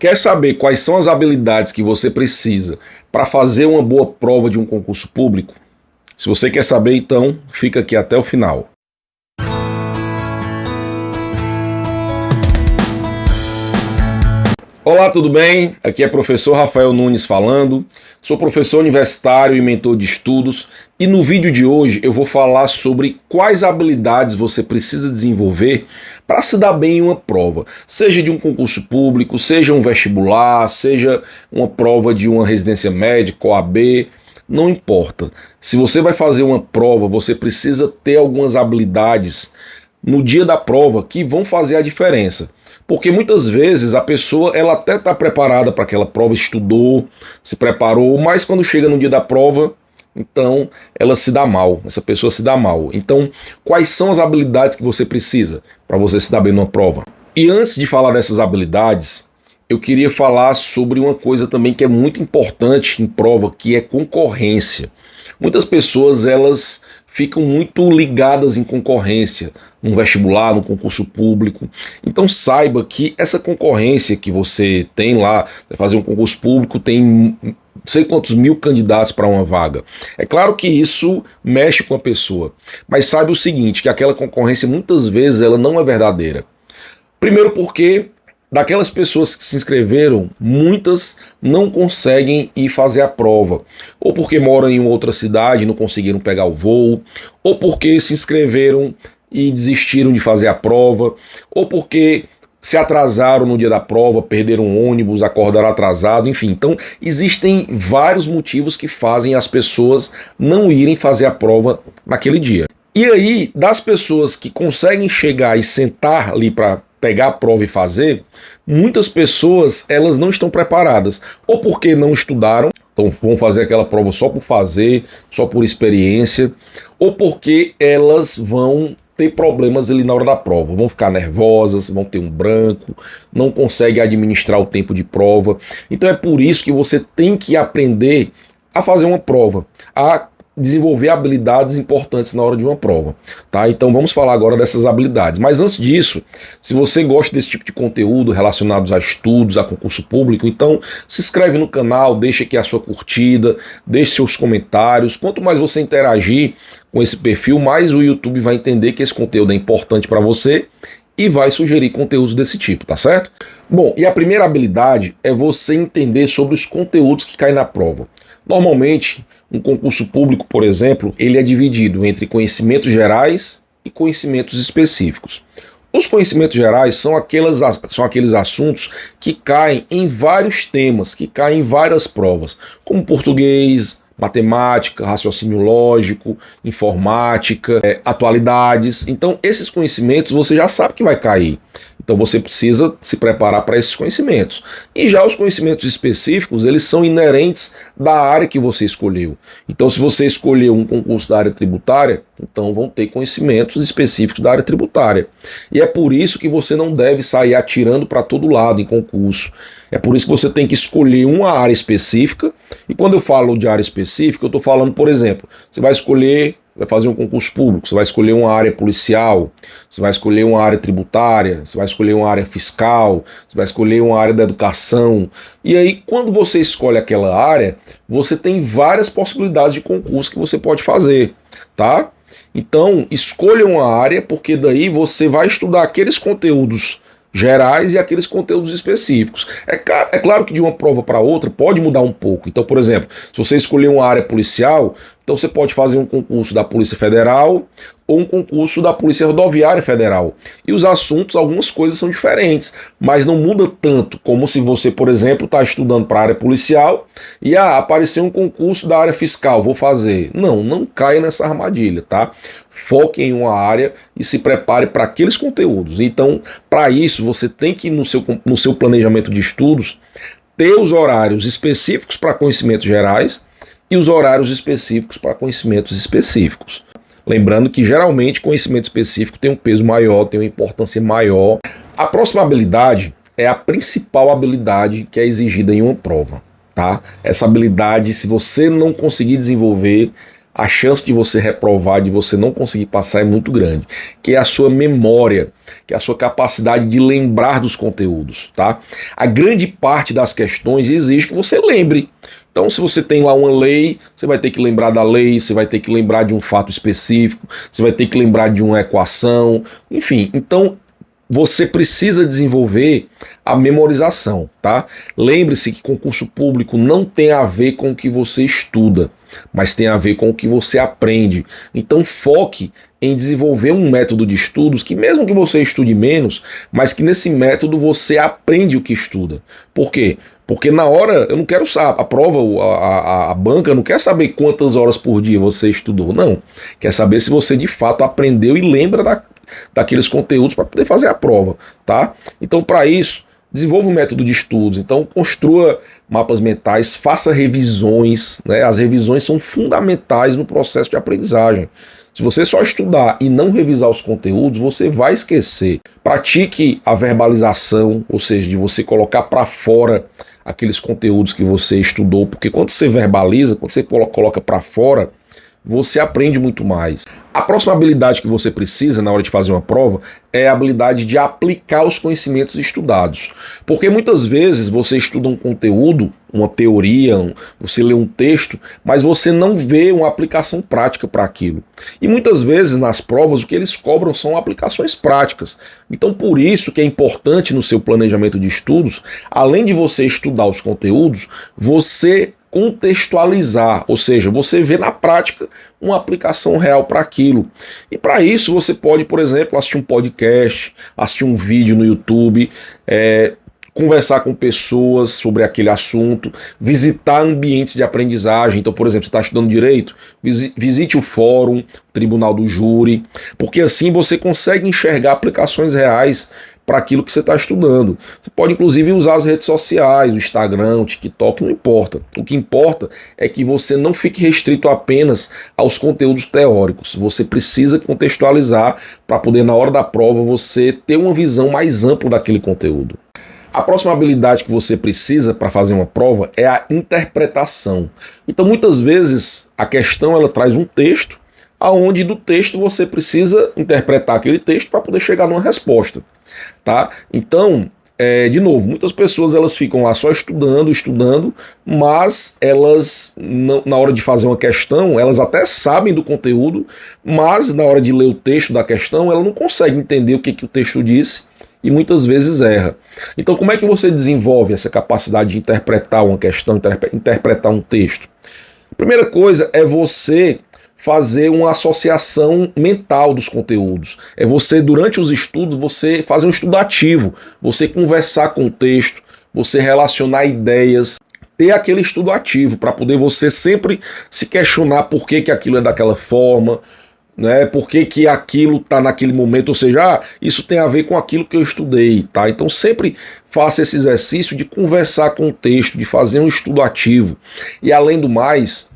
Quer saber quais são as habilidades que você precisa para fazer uma boa prova de um concurso público? Se você quer saber, então fica aqui até o final. Olá, tudo bem? Aqui é professor Rafael Nunes falando. Sou professor universitário e mentor de estudos e no vídeo de hoje eu vou falar sobre quais habilidades você precisa desenvolver para se dar bem em uma prova, seja de um concurso público, seja um vestibular, seja uma prova de uma residência médica, OAB, não importa. Se você vai fazer uma prova, você precisa ter algumas habilidades no dia da prova que vão fazer a diferença. Porque muitas vezes a pessoa ela até está preparada para aquela prova, estudou, se preparou, mas quando chega no dia da prova, então ela se dá mal, essa pessoa se dá mal. Então, quais são as habilidades que você precisa para você se dar bem numa prova? E antes de falar dessas habilidades, eu queria falar sobre uma coisa também que é muito importante em prova, que é concorrência. Muitas pessoas elas ficam muito ligadas em concorrência, no vestibular, no concurso público. Então saiba que essa concorrência que você tem lá, vai fazer um concurso público, tem não sei quantos mil candidatos para uma vaga. É claro que isso mexe com a pessoa, mas saiba o seguinte, que aquela concorrência muitas vezes ela não é verdadeira. Primeiro porque daquelas pessoas que se inscreveram, muitas não conseguem ir fazer a prova. Ou porque moram em outra cidade e não conseguiram pegar o voo, ou porque se inscreveram e desistiram de fazer a prova, ou porque se atrasaram no dia da prova, perderam o ônibus, acordaram atrasado, enfim. Então, existem vários motivos que fazem as pessoas não irem fazer a prova naquele dia. E aí, das pessoas que conseguem chegar e sentar ali para pegar a prova e fazer, muitas pessoas elas não estão preparadas, ou porque não estudaram, então vão fazer aquela prova só por fazer, só por experiência, ou porque elas vão ter problemas ali na hora da prova, vão ficar nervosas, vão ter um branco, não conseguem administrar o tempo de prova. Então é por isso que você tem que aprender a fazer uma prova, a desenvolver habilidades importantes na hora de uma prova, tá? Então vamos falar agora dessas habilidades. Mas antes disso, se você gosta desse tipo de conteúdo relacionados a estudos, a concurso público, então se inscreve no canal, deixa aqui a sua curtida, deixe seus comentários. Quanto mais você interagir com esse perfil, mais o YouTube vai entender que esse conteúdo é importante para você e vai sugerir conteúdos desse tipo, tá certo? Bom, e a primeira habilidade é você entender sobre os conteúdos que caem na prova. Normalmente, um concurso público, por exemplo, ele é dividido entre conhecimentos gerais e conhecimentos específicos. Os conhecimentos gerais são aqueles assuntos que caem em vários temas, que caem em várias provas, como português, matemática, raciocínio lógico, informática, atualidades. Então, esses conhecimentos você já sabe que vai cair. Então você precisa se preparar para esses conhecimentos. E já os conhecimentos específicos, eles são inerentes da área que você escolheu. Então se você escolheu um concurso da área tributária, então vão ter conhecimentos específicos da área tributária. E é por isso que você não deve sair atirando para todo lado em concurso. É por isso que você tem que escolher uma área específica. E quando eu falo de área específica, eu estou falando, por exemplo, você vai fazer um concurso público, você vai escolher uma área policial, você vai escolher uma área tributária, você vai escolher uma área fiscal, você vai escolher uma área da educação. E aí, quando você escolhe aquela área, você tem várias possibilidades de concurso que você pode fazer, tá? Então, escolha uma área, porque daí você vai estudar aqueles conteúdos gerais e aqueles conteúdos específicos. É claro que de uma prova para outra pode mudar um pouco. Então, por exemplo, se você escolher uma área policial, então você pode fazer um concurso da Polícia Federal ou um concurso da Polícia Rodoviária Federal. E os assuntos, algumas coisas são diferentes, mas não muda tanto como se você, por exemplo, está estudando para a área policial e apareceu um concurso da área fiscal, vou fazer. Não caia nessa armadilha, tá? Foque em uma área e se prepare para aqueles conteúdos. Então, para isso, você tem que, no seu planejamento de estudos, ter os horários específicos para conhecimentos gerais e os horários específicos para conhecimentos específicos. Lembrando que, geralmente, conhecimento específico tem um peso maior, tem uma importância maior. A próxima habilidade é a principal habilidade que é exigida em uma prova, tá? Essa habilidade, se você não conseguir desenvolver, a chance de você reprovar, de você não conseguir passar é muito grande, que é a sua memória, que é a sua capacidade de lembrar dos conteúdos, tá? A grande parte das questões exige que você lembre. Então, se você tem lá uma lei, você vai ter que lembrar da lei, você vai ter que lembrar de um fato específico, você vai ter que lembrar de uma equação, enfim. Então, você precisa desenvolver a memorização, tá? Lembre-se que concurso público não tem a ver com o que você estuda, mas tem a ver com o que você aprende. Então foque em desenvolver um método de estudos que mesmo que você estude menos, mas que nesse método você aprende o que estuda. Por quê? Porque na hora, eu não quero saber, a prova, a banca não quer saber quantas horas por dia você estudou, não. Quer saber se você de fato aprendeu e lembra daqueles conteúdos para poder fazer a prova, tá? Então, para isso, desenvolva um método de estudos. Então, construa mapas mentais, faça revisões, né? As revisões são fundamentais no processo de aprendizagem. Se você só estudar e não revisar os conteúdos, você vai esquecer. Pratique a verbalização, ou seja, de você colocar para fora aqueles conteúdos que você estudou, porque quando você verbaliza, quando você coloca para fora, você aprende muito mais. A próxima habilidade que você precisa na hora de fazer uma prova é a habilidade de aplicar os conhecimentos estudados. Porque muitas vezes você estuda um conteúdo, uma teoria, você lê um texto, mas você não vê uma aplicação prática para aquilo. E muitas vezes nas provas o que eles cobram são aplicações práticas. Então por isso que é importante no seu planejamento de estudos, além de você estudar os conteúdos, você contextualizar, ou seja, você vê na prática uma aplicação real para aquilo. E para isso você pode, por exemplo, assistir um podcast, assistir um vídeo no YouTube, conversar com pessoas sobre aquele assunto, visitar ambientes de aprendizagem. Então, por exemplo, você está estudando direito, visite o fórum, o tribunal do júri, porque assim você consegue enxergar aplicações reais para aquilo que você está estudando. Você pode inclusive usar as redes sociais, o Instagram, o TikTok, não importa. O que importa é que você não fique restrito apenas aos conteúdos teóricos. Você precisa contextualizar para poder, na hora da prova, você ter uma visão mais ampla daquele conteúdo. A próxima habilidade que você precisa para fazer uma prova é a interpretação. Então, muitas vezes, a questão ela traz um texto, aonde do texto você precisa interpretar aquele texto para poder chegar numa resposta, tá? Então, de novo, muitas pessoas elas ficam lá só estudando, mas elas, na hora de fazer uma questão, elas até sabem do conteúdo, mas na hora de ler o texto da questão, ela não consegue entender o que o texto disse e muitas vezes erra. Então, como é que você desenvolve essa capacidade de interpretar uma questão, interpretar um texto? A primeira coisa é você fazer uma associação mental dos conteúdos. É você, durante os estudos, você fazer um estudo ativo, você conversar com o texto, você relacionar ideias, ter aquele estudo ativo para poder você sempre se questionar por que aquilo é daquela forma, né? Por que aquilo está naquele momento, ou seja, isso tem a ver com aquilo que eu estudei, tá? Então sempre faça esse exercício de conversar com o texto, de fazer um estudo ativo. E além do mais,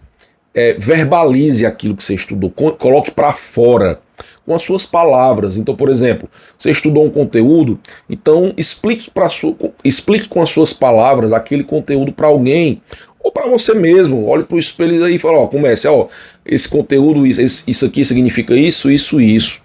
verbalize aquilo que você estudou, coloque para fora com as suas palavras. Então, por exemplo, você estudou um conteúdo, então explique com as suas palavras aquele conteúdo para alguém ou para você mesmo. Olhe para o espelho e fala, comece, esse conteúdo, isso aqui significa isso, isso e isso.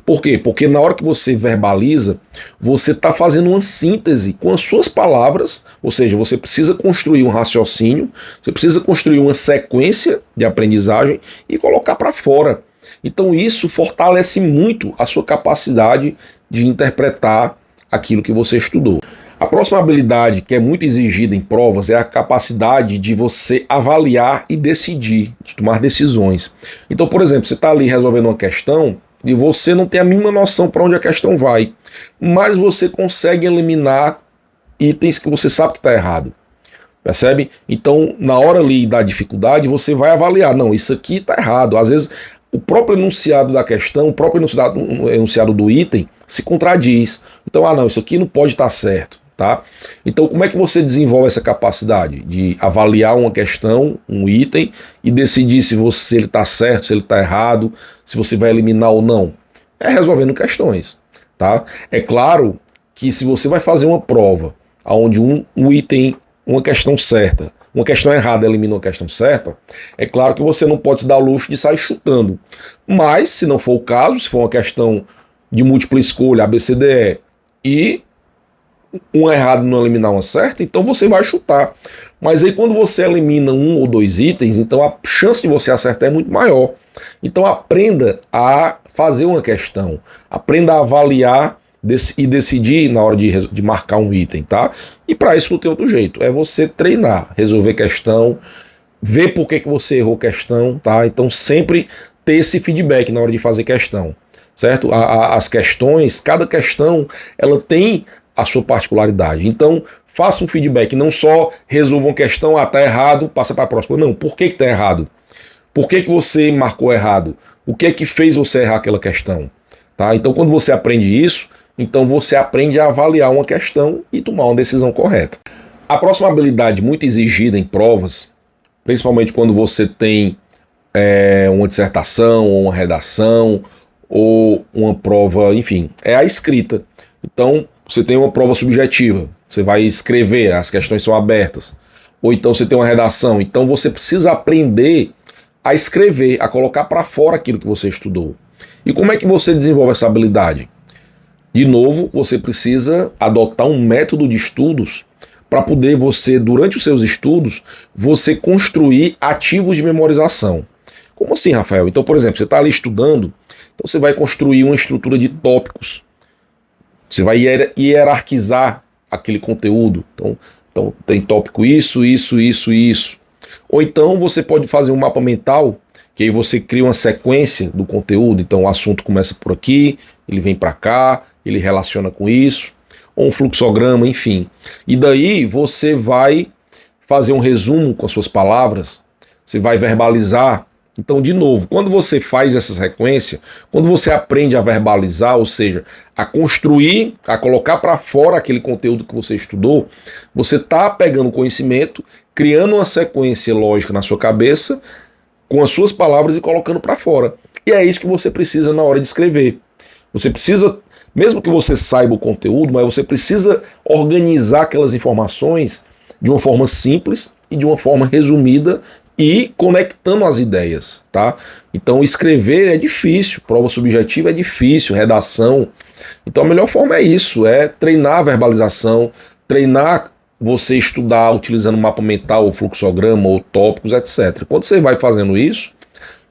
Por quê? Porque na hora que você verbaliza, você está fazendo uma síntese com as suas palavras, ou seja, você precisa construir um raciocínio, você precisa construir uma sequência de aprendizagem e colocar para fora. Então isso fortalece muito a sua capacidade de interpretar aquilo que você estudou. A próxima habilidade que é muito exigida em provas é a capacidade de você avaliar e decidir, de tomar decisões. Então, por exemplo, você está ali resolvendo uma questão e você não tem a mínima noção para onde a questão vai, mas você consegue eliminar itens que você sabe que está errado. Percebe? Então, na hora ali da dificuldade, você vai avaliar, não, isso aqui está errado. Às vezes, o próprio enunciado da questão, o próprio enunciado do item se contradiz. Então, não, isso aqui não pode estar certo. Tá? Então, como é que você desenvolve essa capacidade de avaliar uma questão, um item, e decidir se ele está certo, se ele está errado, se você vai eliminar ou não? É resolvendo questões. Tá? É claro que se você vai fazer uma prova onde um item, uma questão certa, uma questão errada elimina uma questão certa, é claro que você não pode se dar o luxo de sair chutando. Mas, se não for o caso, se for uma questão de múltipla escolha, ABCDE, e um errado não eliminar uma certa, então você vai chutar. Mas aí quando você elimina um ou dois itens, então a chance de você acertar é muito maior. Então aprenda a fazer uma questão, aprenda a avaliar e decidir na hora de marcar um item, tá? E para isso não tem outro jeito, é você treinar, resolver questão, ver por que você errou questão, tá? Então sempre ter esse feedback na hora de fazer questão, certo? As questões, cada questão, ela tem a sua particularidade. Então, faça um feedback, não só resolva uma questão, tá errado, passa para a próxima. Não, por que tá errado? Por que você marcou errado? O que é que fez você errar aquela questão? Tá? Então, quando você aprende isso, então você aprende a avaliar uma questão e tomar uma decisão correta. A próxima habilidade muito exigida em provas, principalmente quando você tem uma dissertação, ou uma redação, ou uma prova, enfim, é a escrita. Então, você tem uma prova subjetiva, você vai escrever, as questões são abertas. Ou então você tem uma redação, então você precisa aprender a escrever, a colocar para fora aquilo que você estudou. E como é que você desenvolve essa habilidade? De novo, você precisa adotar um método de estudos para poder você, durante os seus estudos, você construir ativos de memorização. Como assim, Rafael? Então, por exemplo, você está ali estudando, então você vai construir uma estrutura de tópicos. Você vai hierarquizar aquele conteúdo. Então tem tópico isso. Ou então você pode fazer um mapa mental, que aí você cria uma sequência do conteúdo. Então o assunto começa por aqui, ele vem para cá, ele relaciona com isso. Ou um fluxograma, enfim. E daí você vai fazer um resumo com as suas palavras, você vai verbalizar. Então, de novo, quando você faz essa sequência, quando você aprende a verbalizar, ou seja, a construir, a colocar para fora aquele conteúdo que você estudou, você está pegando conhecimento, criando uma sequência lógica na sua cabeça, com as suas palavras e colocando para fora. E é isso que você precisa na hora de escrever. Você precisa, mesmo que você saiba o conteúdo, mas você precisa organizar aquelas informações de uma forma simples e de uma forma resumida e conectando as ideias, tá? Então escrever é difícil, prova subjetiva é difícil, redação. Então a melhor forma é isso, é treinar a verbalização, treinar você estudar utilizando mapa mental, ou fluxograma, ou tópicos, etc. Quando você vai fazendo isso,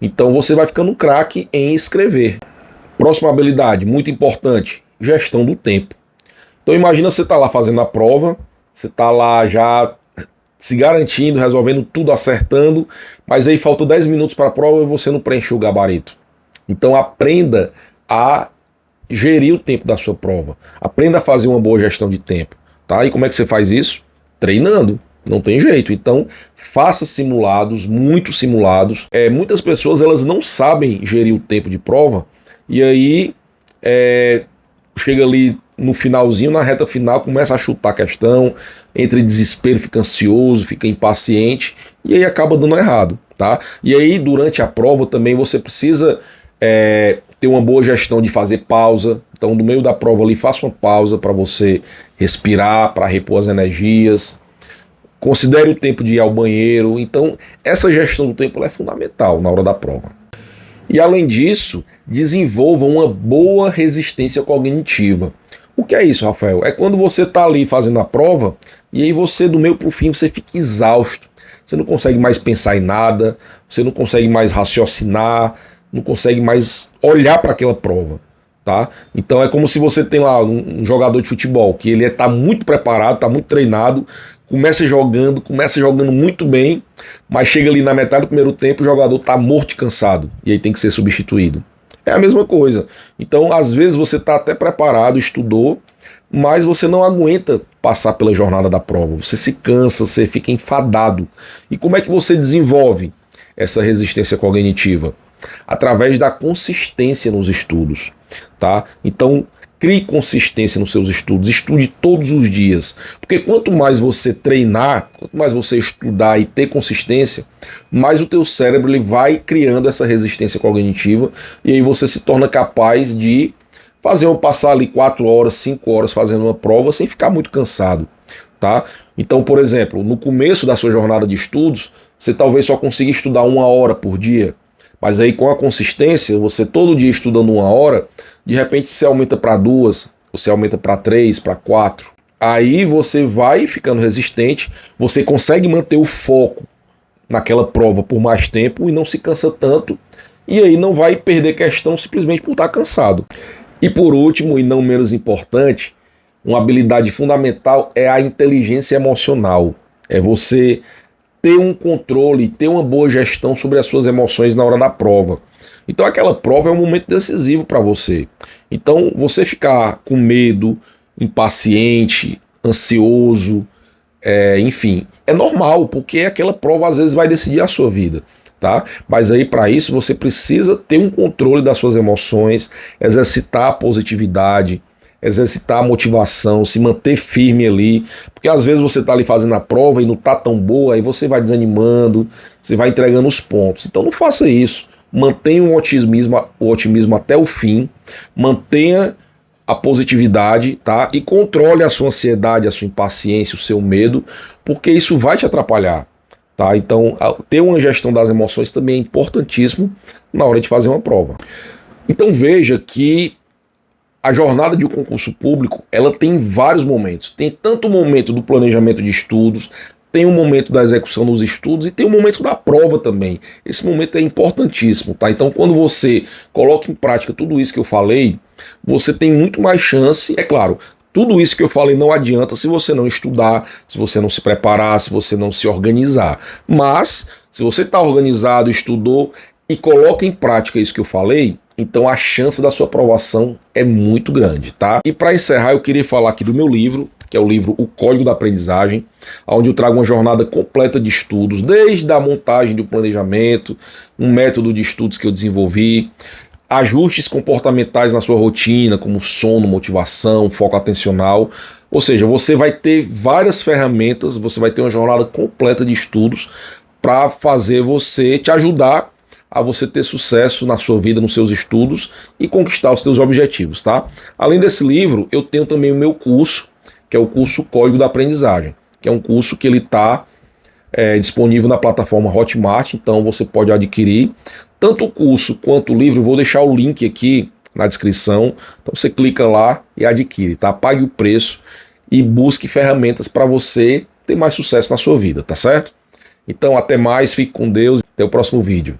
então você vai ficando craque em escrever. Próxima habilidade, muito importante, gestão do tempo. Então imagina você tá lá fazendo a prova, você tá lá já se garantindo, resolvendo tudo, acertando, mas aí faltam 10 minutos para a prova e você não preencheu o gabarito. Então aprenda a gerir o tempo da sua prova. Aprenda a fazer uma boa gestão de tempo. Tá? E como é que você faz isso? Treinando. Não tem jeito. Então faça simulados, muitos simulados. Muitas pessoas elas não sabem gerir o tempo de prova e aí chega ali no finalzinho, na reta final, começa a chutar a questão, entra em desespero, fica ansioso, fica impaciente e aí acaba dando errado, tá? E aí durante a prova também você precisa ter uma boa gestão de fazer pausa. Então no meio da prova ali faça uma pausa para você respirar, para repor as energias. Considere o tempo de ir ao banheiro. Então essa gestão do tempo é fundamental na hora da prova. E além disso, desenvolva uma boa resistência cognitiva. O que é isso, Rafael? É quando você está ali fazendo a prova e aí você, do meio para o fim, você fica exausto. Você não consegue mais pensar em nada, você não consegue mais raciocinar, não consegue mais olhar para aquela prova. Tá? Então é como se você tem lá um jogador de futebol que ele está muito preparado, está muito treinado, começa jogando muito bem, mas chega ali na metade do primeiro tempo o jogador está morto e cansado e aí tem que ser substituído. É a mesma coisa. Então às vezes você está até preparado, estudou, mas você não aguenta passar pela jornada da prova, você se cansa, você fica enfadado. E como é que você desenvolve essa resistência cognitiva? Através da consistência nos estudos, tá? Então, crie consistência nos seus estudos, estude todos os dias, porque quanto mais você treinar, quanto mais você estudar e ter consistência, mais o teu cérebro ele vai criando essa resistência cognitiva e aí você se torna capaz de passar ali 4 horas, 5 horas fazendo uma prova sem ficar muito cansado, tá? Então, por exemplo, no começo da sua jornada de estudos, você talvez só consiga estudar 1 hora por dia, mas aí com a consistência, você todo dia estudando 1 hora, de repente você aumenta para 2, você aumenta para 3, para 4. Aí você vai ficando resistente, você consegue manter o foco naquela prova por mais tempo e não se cansa tanto, e aí não vai perder questão simplesmente por estar cansado. E por último, e não menos importante, uma habilidade fundamental é a inteligência emocional. É você ter um controle, ter uma boa gestão sobre as suas emoções na hora da prova. Então aquela prova é um momento decisivo para você. Então você ficar com medo, impaciente, ansioso, enfim, é normal, porque aquela prova às vezes vai decidir a sua vida. Tá? Mas aí para isso você precisa ter um controle das suas emoções, exercitar a positividade, exercitar a motivação, se manter firme ali, porque às vezes você está ali fazendo a prova e não está tão boa, aí você vai desanimando, você vai entregando os pontos. Então não faça isso, mantenha o otimismo até o fim, mantenha a positividade, tá? E controle a sua ansiedade, a sua impaciência, o seu medo, porque isso vai te atrapalhar. Tá? Então, ter uma gestão das emoções também é importantíssimo na hora de fazer uma prova. Então veja que a jornada de um concurso público, ela tem vários momentos. Tem tanto o momento do planejamento de estudos, tem o momento da execução dos estudos e tem o momento da prova também. Esse momento é importantíssimo, tá? Então quando você coloca em prática tudo isso que eu falei, você tem muito mais chance, é claro. Tudo isso que eu falei não adianta se você não estudar, se você não se preparar, se você não se organizar. Mas, se você está organizado, estudou e coloca em prática isso que eu falei, então a chance da sua aprovação é muito grande, tá? E para encerrar, eu queria falar aqui do meu livro, que é o livro O Código da Aprendizagem, onde eu trago uma jornada completa de estudos, desde a montagem do planejamento, um método de estudos que eu desenvolvi, ajustes comportamentais na sua rotina, como sono, motivação, foco atencional. Ou seja, você vai ter várias ferramentas, você vai ter uma jornada completa de estudos para fazer você, te ajudar a você ter sucesso na sua vida, nos seus estudos e conquistar os seus objetivos, tá? Além desse livro, eu tenho também o meu curso, que é o curso Código da Aprendizagem, que é um curso que ele está disponível na plataforma Hotmart, então você pode adquirir tanto o curso quanto o livro. Eu vou deixar o link aqui na descrição, então você clica lá e adquire, tá? Pague o preço e busque ferramentas para você ter mais sucesso na sua vida, tá certo? Então até mais, fique com Deus, até o próximo vídeo.